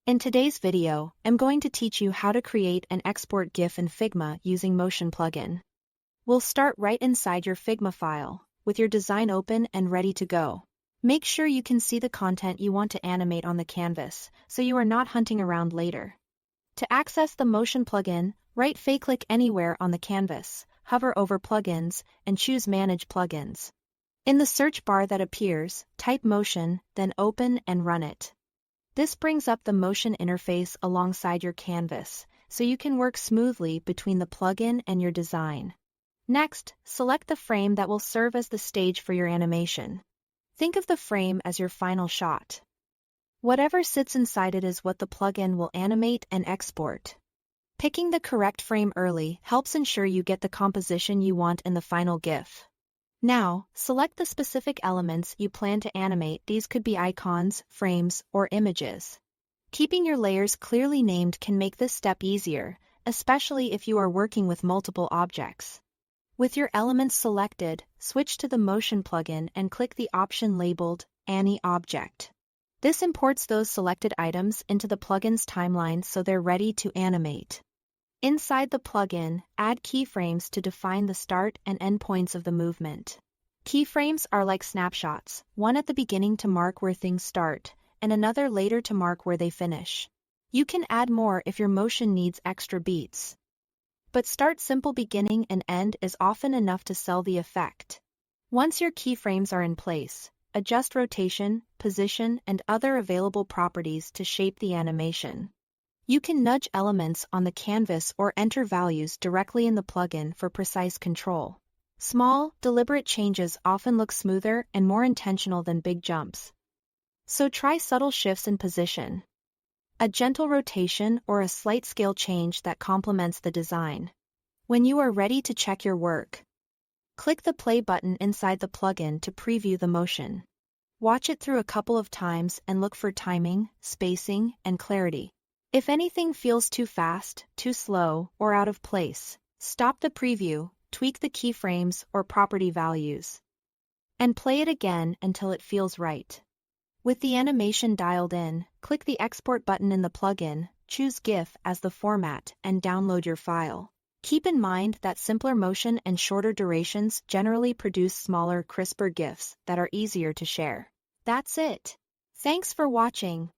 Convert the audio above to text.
In today's video, I'm going to teach you how to create and export GIF in Figma using Motion plugin. We'll start right inside your Figma file, with your design open and ready to go. Make sure you can see the content you want to animate on the canvas, so you are not hunting around later. To access the Motion plugin, right-click anywhere on the canvas, hover over Plugins, and choose Manage Plugins. In the search bar that appears, type Motion, then open and run it. This brings up the Motion interface alongside your canvas, so you can work smoothly between the plugin and your design. Next, select the frame that will serve as the stage for your animation. Think of the frame as your final shot. Whatever sits inside it is what the plugin will animate and export. Picking the correct frame early helps ensure you get the composition you want in the final GIF. Now, select the specific elements you plan to animate. These could be icons, frames, or images. Keeping your layers clearly named can make this step easier, especially if you are working with multiple objects. With your elements selected, switch to the Motion plugin and click the option labeled Any Object. This imports those selected items into the plugin's timeline so they're ready to animate. Inside the plugin, add keyframes to define the start and end points of the movement. Keyframes are like snapshots, one at the beginning to mark where things start, and another later to mark where they finish. You can add more if your motion needs extra beats. But start simple. Beginning and end is often enough to sell the effect. Once your keyframes are in place, adjust rotation, position, and other available properties to shape the animation. You can nudge elements on the canvas or enter values directly in the plugin for precise control. Small, deliberate changes often look smoother and more intentional than big jumps. So try subtle shifts in position, a gentle rotation, or a slight scale change that complements the design. When you are ready to check your work, click the play button inside the plugin to preview the motion. Watch it through a couple of times and look for timing, spacing, and clarity. If anything feels too fast, too slow, or out of place, stop the preview, tweak the keyframes or property values, and play it again until it feels right. With the animation dialed in, click the Export button in the plugin, choose GIF as the format, and download your file. Keep in mind that simpler motion and shorter durations generally produce smaller, crisper GIFs that are easier to share. That's it. Thanks for watching.